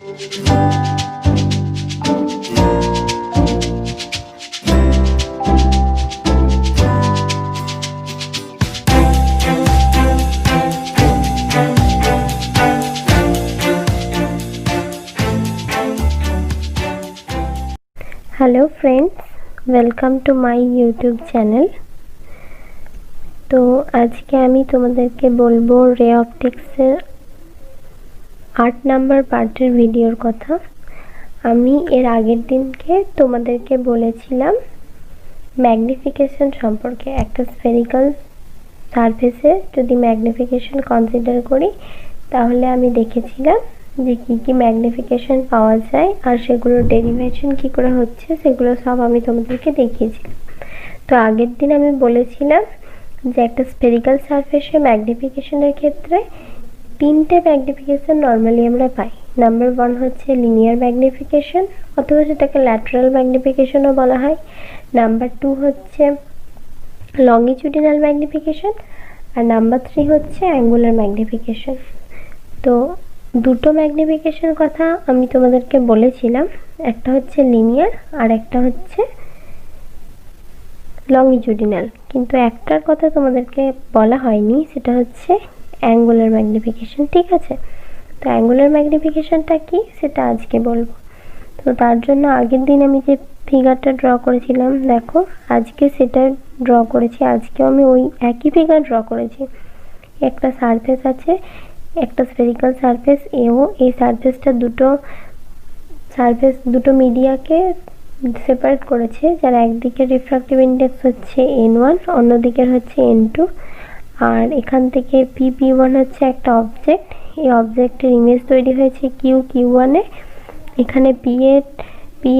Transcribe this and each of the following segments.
Hello friends, welcome to my YouTube channel. तो आज के आमी तुम्हादेरके बोलबो रे ऑप्टिक्सেर 8 नम्बर पार्टेर भिडियोर कथा। आमी एर आगेर दिनके तुम्हादेरके बोलेछिलाम मैगनिफिकेशन सम्पर्के। एकटा स्फेरिकल सारफेसे यदि मैगनिफिकेशन कन्सिडार करी ताहले आमी देखेछिलाम যে কি ম্যাগনিফিকেশন পাওয়া যায় আর সেগুলোর ডেরিভেশন কি করে হচ্ছে সেগুলো সব আমি তোমাদেরকে দেখিয়েছিলাম। তো আগের দিন আমি বলেছিলাম যে একটা স্ফেরিক্যাল সারফেসে ম্যাগনিফিকেশনের ক্ষেত্রে তিনটে ম্যাগনিফিকেশন নরমালি আমরা পাই। নাম্বার 1 হচ্ছে লিনিয়ার ম্যাগনিফিকেশন অথবা সেটাকে ল্যাটারাল ম্যাগনিফিকেশনও বলা হয়। নাম্বার 2 হচ্ছে লংগিটিউডিনাল ম্যাগনিফিকেশন আর নাম্বার 3 হচ্ছে অ্যাঙ্গুলার ম্যাগনিফিকেশন। তো দুটো ম্যাগনিফিকেশন কথা আমি তোমাদেরকে বলেছিলাম, একটা হচ্ছে লিনিয়ার আর একটা হচ্ছে লংগিটিউডিনাল, কিন্তু একটার কথা তোমাদেরকে বলা হয়নি, সেটা হচ্ছে অ্যাঙ্গুলার ম্যাগনিফিকেশন। ঠিক আছে, তো অ্যাঙ্গুলার ম্যাগনিফিকেশনটা কি সেটা আজকে বলবো। তো তার জন্য আগের দিন আমি যে ফিগারটা ড্র করেছিলাম দেখো, আজকে সেটা ড্র করেছি। আজকেও আমি ওই একই ফিগার ড্র করেছি। একটা সারফেস আছে, একটা স্ফেরিক্যাল সারফেস এও, এই সারফেসটা দুটো মিডিয়াকে সেপারেট করেছে, যার একদিকে রিফ্র্যাক্টিভ ইন্ডেক্স হচ্ছে n1, অন্যদিকের হচ্ছে n2। আর এখান থেকে p1 হচ্ছে একটা অবজেক্ট, এই অবজেক্টের ইমেজ তৈরি হয়েছে q1 এ। এখানে p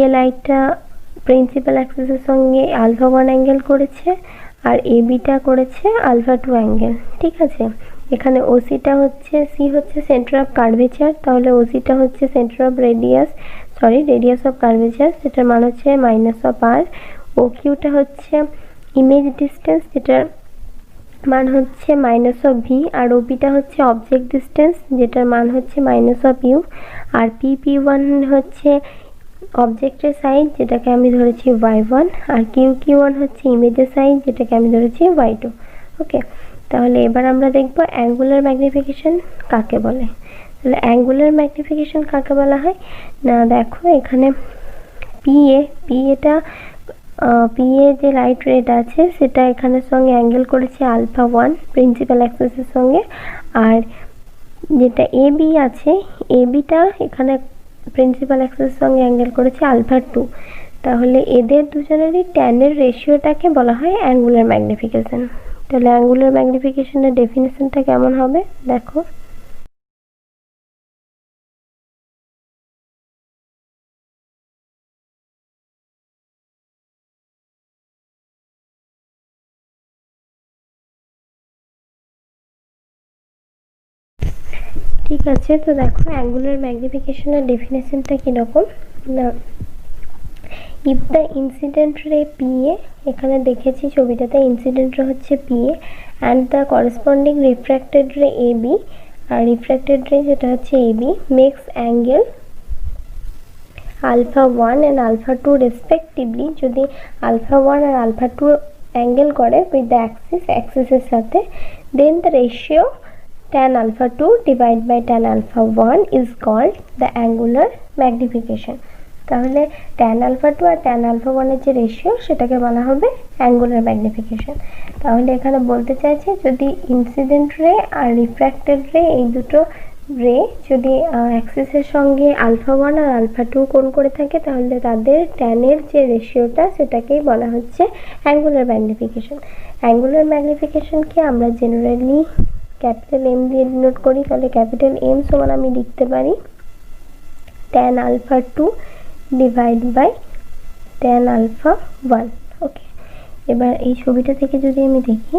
এ লাইটটা প্রিন্সিপাল অ্যাক্সিসের সঙ্গে α1 অ্যাঙ্গেল করেছে আর abটা করেছে α2 অ্যাঙ্গেল। ঠিক আছে, এখানে ওসিটা হচ্ছে সি হচ্ছে সেন্টার অফ কার্ভেচার, তাহলে ওসিটা হচ্ছে centre of radius of curvature, যেটার মান হচ্ছে -r। ও কিউটা হচ্ছে ইমেজ ডিস্টেন্স, যেটার মান হচ্ছে -v। আর ওপিটা হচ্ছে অবজেক্ট ডিস্টেন্স, যেটার মান হচ্ছে -u। আর p1 হচ্ছে অবজেক্টের সাইজ, যেটাকে আমি ধরেছি y1। আর q1 হচ্ছে ইমেজের সাইজ, যেটাকে আমি ধরেছি y2। ওকে, তাহলে এবার আমরা দেখব অ্যাঙ্গুলার ম্যাগনিফিকেশন কাকে বলে। তাহলে অ্যাঙ্গুলার ম্যাগনিফিকেশন কাকে বলা হয় না, দেখো এখানে পি এ যে লাইট রেটা আছে সেটা এখানের সঙ্গে অ্যাঙ্গেল করেছে α1 প্রিন্সিপাল অ্যাক্সিসের সঙ্গে। আর যেটা এবি আছে, এবিটা এখানে প্রিন্সিপাল অ্যাক্সিসের সঙ্গে অ্যাঙ্গেল করেছে α2। তাহলে এদের দুজনেরই ট্যানের রেশিওটাকে বলা হয় অ্যাঙ্গুলার ম্যাগনিফিকেশন। তাহলে অ্যাঙ্গুলার ম্যাগনিফিকেশনের ডেফিনেশনটা কেমন হবে দেখো। ঠিক আছে, তো দেখো অ্যাঙ্গুলার ম্যাগনিফিকেশনের ডেফিনেশনটা কীরকম না, if the incident ray PA, এখানে দেখেছি ছবিটাতে ইনসিডেন্ট রে হচ্ছে PA and the corresponding refracted ray AB, আর রিফ্র্যাক্টেড রে যেটা হচ্ছে AB makes angle α1 and α2 respectively. যদি α1 আর α2 অ্যাঙ্গেল করে উইথ দ্য অ্যাক্সিসের সাথে, then the ratio tan α2 divided by tan α1 is called the angular magnification। তাহলে tan α2 আর tan α1 এর যে রেশিও সেটাকে বলা হবে অ্যাঙ্গুলার ম্যাগনিফিকেশন। তাহলে এখানে বলতে চাইছে যদি ইনসিডেন্ট রে আর রিফ্র্যাক্টেড রে, এই দুটো রে যদি অ্যাক্সিসের সঙ্গে α1 আর α2 কোণ করে থাকে, তাহলে তাদের ট্যানের যে রেশিওটা সেটাকেই বলা হচ্ছে অ্যাঙ্গুলার ম্যাগনিফিকেশন। অ্যাঙ্গুলার ম্যাগনিফিকেশনকে আমরা জেনারেলি ক্যাপিটাল এম দিয়ে ডিনোট করি। তাহলে ক্যাপিটাল এম সমান আমি লিখতে পারি tan α2 ডিভাইড বাই tan α1। ওকে, এবার এই ছবিটা থেকে যদি আমি দেখি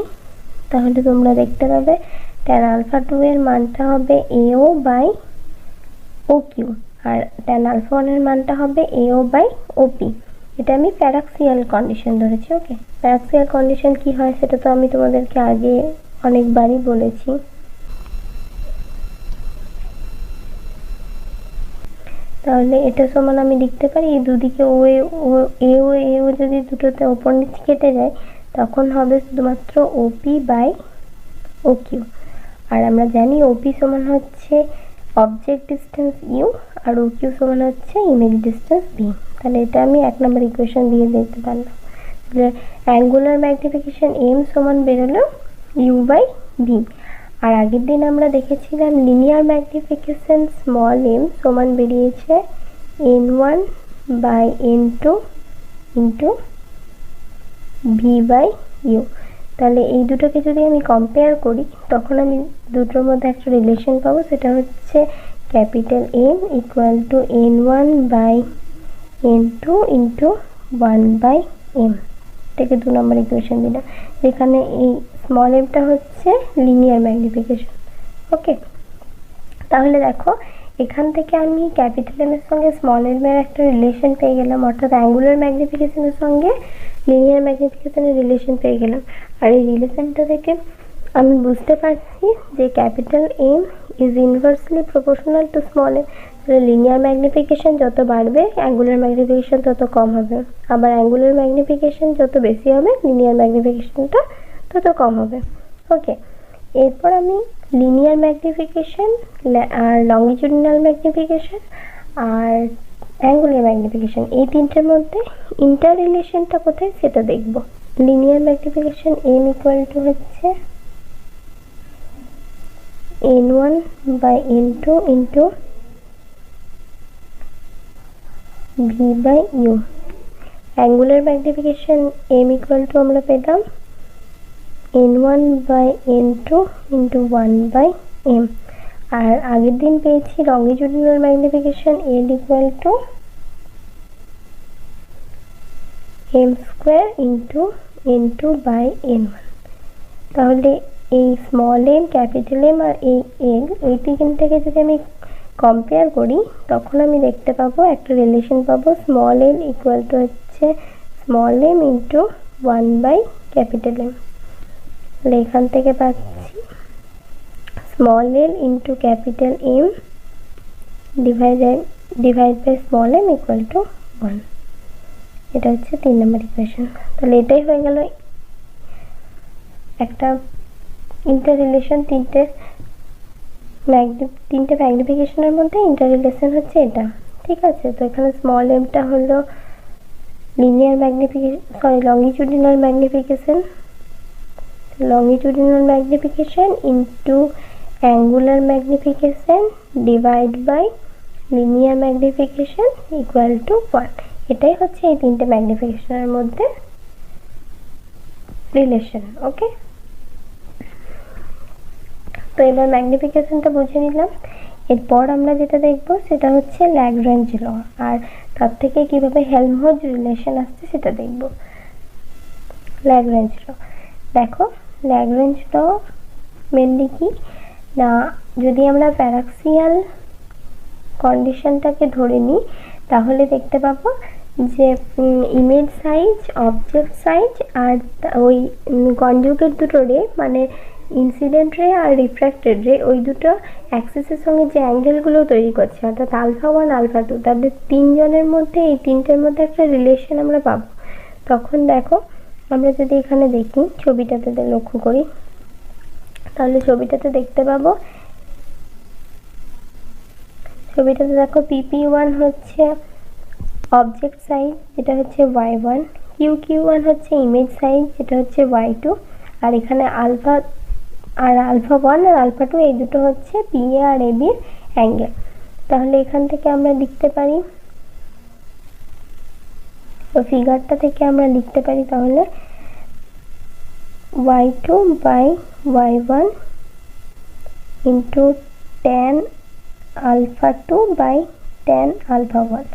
তাহলে তোমরা দেখতে পাবে tan α2 এর মানটা হবে AO বাই OQ আর tan α1 এর মানটা হবে AO বাই OP। এটা আমি প্যারাক্সিয়াল কন্ডিশন ধরেছি। ওকে, প্যারাক্সিয়াল কন্ডিশন কি হয় সেটা তো আমি তোমাদেরকে আগে অনেকবারই বলেছি। তাহলে এটা সমান আমি লিখতে পারি এই দুদিকে এ ও যদি দুটোতে ওপর নিচ কেটে যায় তখন হবে শুধুমাত্র ওপি বাই ও কিউ। আর আমরা জানি ওপি সমান হচ্ছে অবজেক্ট ডিস্টেন্স ইউ আর ও কিউ সমান হচ্ছে ইমেজ ডিস্টেন্স ভি। তাহলে এটা আমি 1 নম্বর ইকুয়েশন দিয়ে দিতে পারলাম। তাহলে অ্যাঙ্গুলার ম্যাগনিফিকেশন এম সমান বেরোলো ইউ বাই ভি। আর আগের দিন আমরা দেখেছিলাম লিনিয়ার ম্যাগনিফিকেশন স্মল এম সমান বেরিয়েছে n1 by n2 into V by u. তাহলে এই দুটোকে যদি আমি কম্পেয়ার করি তখন আমি দুটোর মধ্যে একটা রিলেশন পাবো, সেটা হচ্ছে capital M equal to n1 by n2 into 1 by M. এটাকে 2 নম্বর ইকুয়েশন দিলাম, যেখানে এই স্মল এমটা হচ্ছে লিনিয়ার ম্যাগনিফিকেশন। ওকে, তাহলে দেখো এখান থেকে আমি ক্যাপিটাল এম এর সঙ্গে স্মল এম এর একটা রিলেশন পেয়ে গেলাম, অর্থাৎ অ্যাঙ্গুলার ম্যাগনিফিকেশনের সঙ্গে লিনিয়ার ম্যাগনিফিকেশনের রিলেশন পেয়ে গেলাম। আর এই রিলেশনটা থেকে আমি বুঝতে পারছি যে capital M is inversely proportional to small M. Linear magnification যত বাড়বে অ্যাঙ্গুলার ম্যাগনিফিকেশন তত কম হবে, আবার অ্যাঙ্গুলার ম্যাগনিফিকেশন যত বেশি হবে লিনিয়ার ম্যাগনিফিকেশনটা তত কম হবে। ওকে, এরপর আমি লিনিয়ার ম্যাগনিফিকেশন আর লংজিটিউডিনাল ম্যাগনিফিকেশন আর অ্যাঙ্গুলার ম্যাগনিফিকেশন এই তিনটের মধ্যে ইন্টার রিলেশনটা কোথায় সেটা দেখব। Linear magnification M equal to হচ্ছে n1 by n2 into V by U. Angular magnification M equal to আমরা পেলাম n1 by n2 into 1 by M. আর আগের দিন পেয়েছি longitudinal magnification L equal to M square into n2 by n1। তাহলে এই small M, capital M আর এই এল, এই তিনটাকে যদি আমি কম্পেয়ার করি তখন আমি দেখতে পাবো একটা রিলেশন পাবো, স্মল এল ইকুয়াল টু হচ্ছে small M into 1 by capital M. তাহলে এখান থেকে পাচ্ছি small L into capital M divide by small M equal to 1। এটা হচ্ছে 3 নম্বর ইকুয়েশন। তাহলে এটাই হয়ে গেল একটা ইন্টার রিলেশন, তিনটে ম্যাগনিফিকেশনের মধ্যে ইন্টার রিলেশন হচ্ছে এটা। ঠিক আছে, তো এখানে স্মল এমটা হলো linear magnification longitudinal magnification into angular magnification divide by linear magnification equal to 1। এটাই হচ্ছে এই তিনটে ম্যাগনিফিকেশনের মধ্যে রিলেশন। ওকে, তো এবার ম্যাগনিফিকেশনটা বুঝে নিলাম। এরপর আমরা যেটা দেখব সেটা হচ্ছে ল্যাগ্রাঞ্জ ল, আর তার থেকে কিভাবে হেলমহোল্টজ রিলেশন আসছে সেটা দেখব। ল্যাগ্রাঞ্জ ল, দেখো ল্যাগ্রাঞ্জ ল মেনলি কি না, যদি আমরা প্যারাক্সিয়াল কন্ডিশনটাকে ধরে নিই তাহলে দেখতে পাবো যে ইমেজ সাইজ, অবজেক্ট সাইজ আর ওই কনজুগেট দুটো রে মানে ইনসিডেন্ট রে আর রিফ্র্যাক্টেড রে, ওই দুটো অ্যাক্সিসের সঙ্গে যে অ্যাঙ্গেলগুলো তৈরি করছে অর্থাৎ আলফা 1 আলফা 2, তাদের তিনজনের মধ্যে এই তিনটের মধ্যে একটা রিলেশন আমরা পাবো। তখন দেখো আমরা যদি এখানে দেখি ছবিটাতে লক্ষ্য করি তাহলে ছবিটাতে দেখতে পাবো, ছবিটাতে দেখো PP1 হচ্ছে অবজেক্ট সাইজ যেটা হচ্ছে y1, QQ1 হচ্ছে ইমেজ সাইজ যেটা হচ্ছে y2, আর এখানে আলফা 1 আর আলফা 2 এই দুটো হচ্ছে PA আর AB এর অ্যাঙ্গেল। তাহলে এখান থেকে আমরা লিখতে পারি, তো ফিগারটা থেকে আমরা লিখতে পারি তাহলে y2 by y1 into tan alpha 2 by tan alpha 1।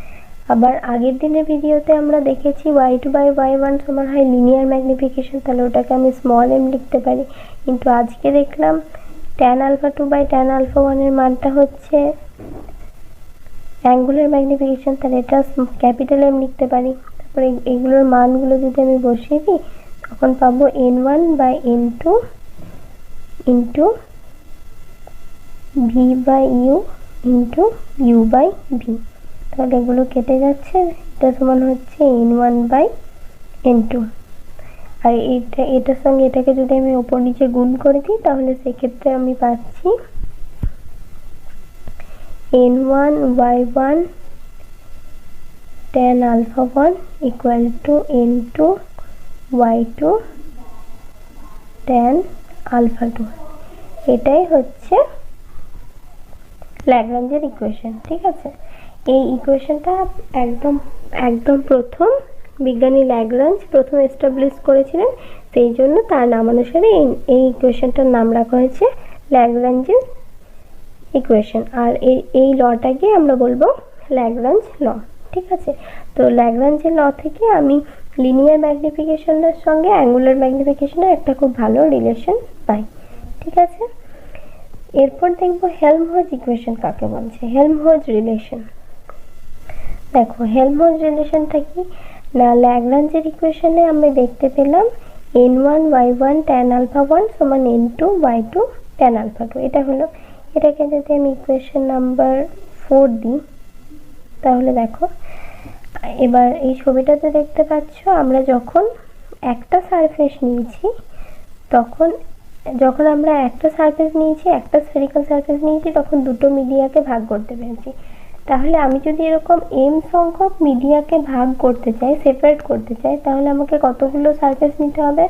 আবার আগের দিনের ভিডিওতে আমরা দেখেছি y2 বাই y1 সমান হয় লিনিয়ার ম্যাগনিফিকেশন, তাহলে ওটাকে আমি স্মল এম লিখতে পারি। কিন্তু আজকে দেখলাম tan alpha 2 by tan alpha 1 এর মানটা হচ্ছে অ্যাঙ্গুলার ম্যাগনিফিকেশন, তাহলে এটা ক্যাপিটাল এম লিখতে পারি। তারপরে এগুলোর মানগুলো যদি আমি বসিয়ে দিই তখন পাবো n1 by n2 into V by u into u by v. তাহলে এগুলো কেটে যাচ্ছে, এটা সমান হচ্ছে n1/n2। আর এটার সঙ্গে এটাকে যদি আমি ওপর নিচে গুণ করে দিই তাহলে সেক্ষেত্রে আমি পাচ্ছি n1/1 tan alpha 1 equal to n2/2 tan alpha 2। এটাই হচ্ছে ল্যাগ্রাঞ্জের ইকুয়েশন। ঠিক আছে, এই ইকুয়েশনটা একদম প্রথম বিজ্ঞানী ল্যাগ্রাঞ্জ প্রথম এস্টাবলিশ করেছিলেন, সেই জন্য তার নামানুসারে এই ইকুয়েশনটার নাম রাখা হয়েছে ল্যাগ্রাঞ্জের ইকুয়েশন। আর এই লটাকে আমরা বলবো ল্যাগ্রাঞ্জ ল। ঠিক আছে, তো ল্যাগ্রাঞ্জের ল থেকে আমি লিনিয়ার ম্যাগনিফিকেশনের সঙ্গে অ্যাঙ্গুলার ম্যাগনিফিকেশনের একটা খুব ভালো রিলেশন পাই। ঠিক আছে, এরপর দেখব হেলমহোল্টজ ইকুয়েশন কাকে বলছে, হেলমহোল্টজ রিলেশন। দেখো হেলমহোল্টজ রিলেশনটা কি না, ল্যাগ্রাঞ্জের ইকুয়েশনে আমরা দেখতে পেলাম n1/1 tan alpha 1 সমান n2/2 tan alpha 2। এটা হলো, এটাকে যদি আমি ইকুয়েশন নাম্বার 4 দিই তাহলে দেখো এবার এই ছবিটাতে দেখতে পাচ্ছ আমরা যখন একটা সারফেস নিয়েছি যখন আমরা একটা সারফেস নিয়েছি, একটা স্ফেরিক্যাল সারফেস নিয়েছি, তখন দুটো মিডিয়াকে ভাগ করতে পেরেছি। তাহলে আমি যদি এরকম m সংখ্যক মিডিয়াকে ভাগ করতে চাই, সেপারেট করতে চাই, তাহলে আমাকে কতগুলো সারফেস নিতে হবে?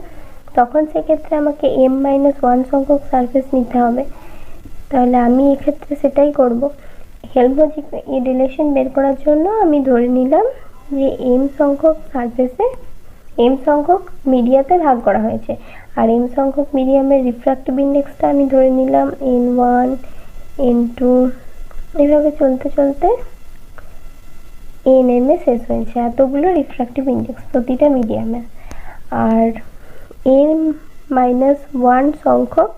তখন সেক্ষেত্রে আমাকে m-1 সংখ্যক সারফেস নিতে হবে। তাহলে আমি এক্ষেত্রে সেটাই করব। হেলমহোল্টজ এই রিলেশন বের করার জন্য আমি ধরে নিলাম যে m সংখ্যক মিডিয়াতে ভাগ করা হয়েছে, আর m সংখ্যক মিডিয়ামের রিফ্র্যাক্টিভ ইন্ডেক্সটা আমি ধরে নিলাম n1 n2, এইভাবে চলতে চলতে nm এ শেষ হয়েছে, এতগুলো রিফ্র্যাক্টিভ ইন্ডেক্স প্রতিটা মিডিয়ামের। আর m-1 সংখ্যক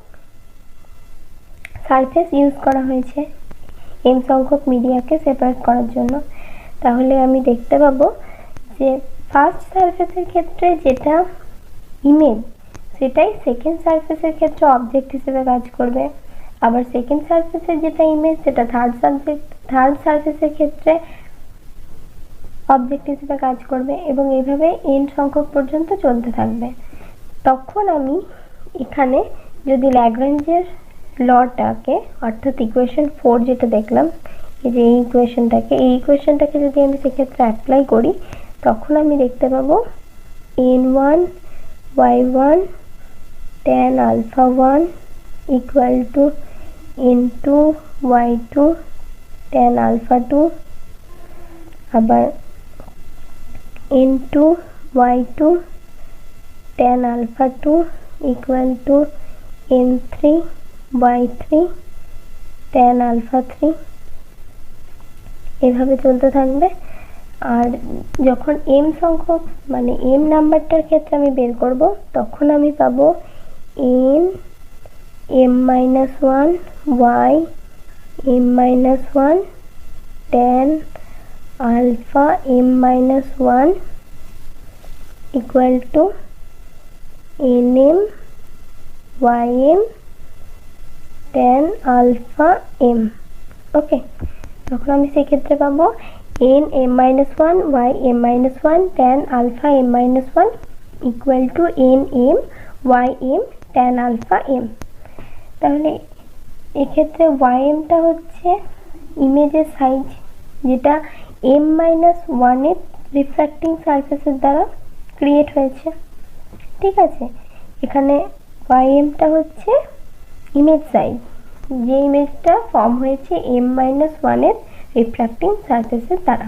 সারফেস ইউজ করা হয়েছে m সংখ্যক মিডিয়াকে সেপারেট করার জন্য। তাহলে আমি দেখতে পাবো যে ফার্স্ট সারফেসের ক্ষেত্রে যেটা ইমেজ, সেটাই সেকেন্ড সারফেসের ক্ষেত্রে অবজেক্ট হিসেবে কাজ করবে। আবার সেকেন্ড সারফেসের যেটা ইমেজ, সেটা থার্ড সারফেসের ক্ষেত্রে অবজেক্ট হিসেবে কাজ করবে, এবং এইভাবে n সংখ্যক পর্যন্ত চলতে থাকবে। তখন আমি এখানে যদি ল্যাগ্রাঞ্জের লটাকে, অর্থাৎ ইকুয়েশন 4 যেটা দেখলাম, এই যে এই ইকুয়েশনটাকে যদি আমি সেক্ষেত্রে অ্যাপ্লাই করি, তখন আমি দেখতে পাবো n1/1 tan alpha 1 equal to n2/2 tan alpha 2, আবার n2/2 tan alpha 2 equal to n3/3 tan alpha 3, এভাবে চলতে থাকবে। আর যখন m সংখ্যক মানে m নাম্বারটার ক্ষেত্রে আমি বের করব, তখন আমি পাবো m-1 y m-1 tan alpha m-1 equal to nm ym tan alpha m। ওকে, তখন আমি সেক্ষেত্রে পাবো n-1 y m-1 tan alpha m-1 equal to nm ym tan alpha m। তাহলে এক্ষেত্রে ymটা হচ্ছে ইমেজের সাইজ, যেটা m-1 এর রিফ্র্যাক্টিং সারফেসের দ্বারা ক্রিয়েট হয়েছে। ঠিক আছে, এখানে ymটা হচ্ছে ইমেজ সাইজ, যে ইমেজটা ফর্ম হয়েছে m-1 এর রিফ্র্যাক্টিং সারফেসের দ্বারা।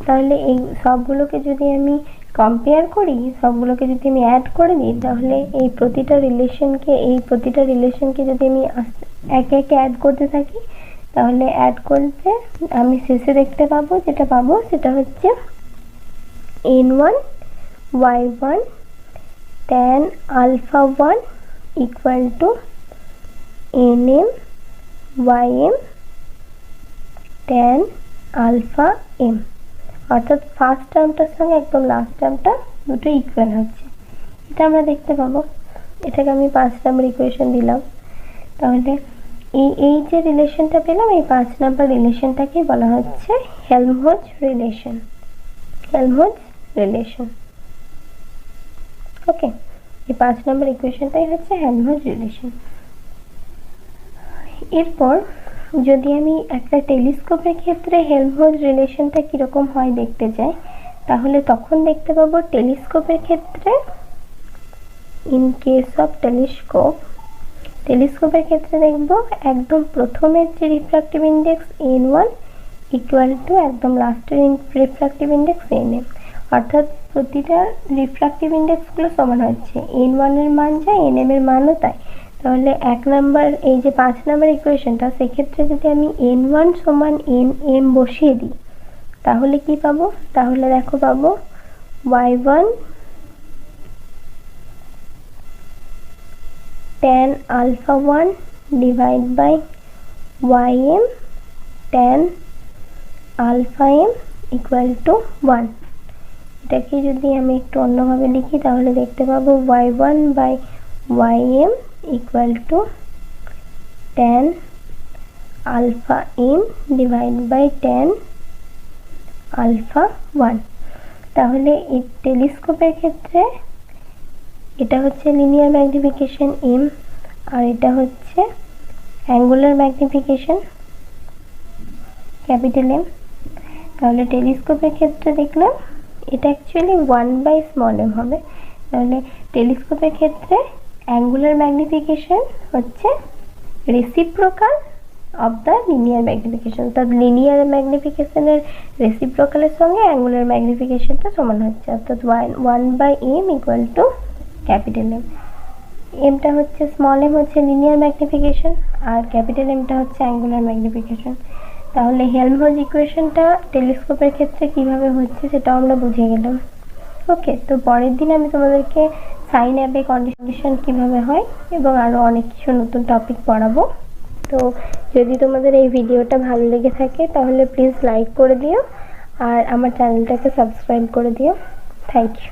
তাহলে এই সবগুলোকে যদি আমি কম্পেয়ার করি, সবগুলোকে যদি আমি অ্যাড করে দিই, তাহলে এই প্রতিটা রিলেশনকে যদি আমি একে একে অ্যাড করতে থাকি, তাহলে অ্যাড করতে আমি শেষে দেখতে পাবো, সেটা হচ্ছে n1/1 tan alpha 1 equal to nm ym tan alpha m। অর্থাৎ ফার্স্ট টার্মটার সঙ্গে একদম লাস্ট টার্মটা দুটো ইকুয়াল হচ্ছে, এটা আমরা দেখতে পাবো। এটাকে আমি 5 নম্বর ইকুয়েশন দিলাম। তাহলে এই যে রিলেশনটা পেলাম, এই 5 নাম্বার রিলেশনটাকে বলা হচ্ছে হেলমহোলটজ রিলেশন। হেলমহোলটজ রিলেশন। ওকে, এই 5 নাম্বার ইকুয়েশনটাই হচ্ছে হেলমহোলটজ রিলেশন। এরপর যদি আমি একটা টেলিস্কোপের ক্ষেত্রে হেলমহোলটজ রিলেশনটা কিরকম হয় দেখতে চাই, তাহলে তখন দেখতে পাবো টেলিস্কোপের ক্ষেত্রে, ইন কেস অফ টেলিস্কোপের ক্ষেত্রে দেখব একদম প্রথমের যে refractive index n1 equal to একদম লাস্টের রিফ্র্যাক্টিভ ইন্ডেক্স nm, অর্থাৎ প্রতিটা রিফ্র্যাক্টিভ ইন্ডেক্সগুলো সমান হচ্ছে, n1 এর মান যা nm এর মানও তাই। তাহলে 1 নাম্বার এই যে 5 নাম্বার ইকুয়েশনটা, সেক্ষেত্রে যদি আমি n1 সমান nm বসিয়ে দিই তাহলে কি পাবো, তাহলে দেখো পাবো y1 tan alpha 1 divide by ym tan alpha m equal to 1। এটাকে যদি আমি একটু অন্যভাবে লিখি তাহলে দেখতে পাবো y1 by ym equal to tan alpha m divide by tan alpha 1। তাহলে এই টেলিস্কোপের ক্ষেত্রে এটা হচ্ছে লিনিয়ার ম্যাগনিফিকেশন m, আর এটা হচ্ছে অ্যাঙ্গুলার ম্যাগনিফিকেশন ক্যাপিটাল M। তাহলে টেলিস্কোপের ক্ষেত্রে দেখলাম এটা অ্যাকচুয়ালি 1/m হবে। তাহলে টেলিস্কোপের ক্ষেত্রে অ্যাঙ্গুলার ম্যাগনিফিকেশন হচ্ছে reciprocal of the linear magnification, অর্থাৎ লিনিয়ার ম্যাগনিফিকেশনের রেসিপ্রোকালের সঙ্গে অ্যাঙ্গুলার ম্যাগনিফিকেশনটা সমান হচ্ছে, অর্থাৎ 1/m equal to capital M। এমটা হচ্ছে স্মল m হচ্ছে লিনিয়ার ম্যাগনিফিকেশন, আর ক্যাপিটাল এমটা হচ্ছে অ্যাঙ্গুলার ম্যাগনিফিকেশন। তাহলে হেলমহোলটজ ইকুয়েশনটা টেলিস্কোপের ক্ষেত্রে কিভাবে হচ্ছে সেটাও আমরা বুঝে গেলাম। ওকে, তো পরের দিন আমি তোমাদেরকে সাইন অ্যাবে কন্ডিশন কিভাবে হয় এবং আরও অনেক কিছু নতুন টপিক পড়াবো। তো যদি তোমাদের এই ভিডিওটা ভালো লেগে থাকে তাহলে প্লিজ লাইক করে দিও, আর আমার চ্যানেলটাকে সাবস্ক্রাইব করে দিও। Thank you.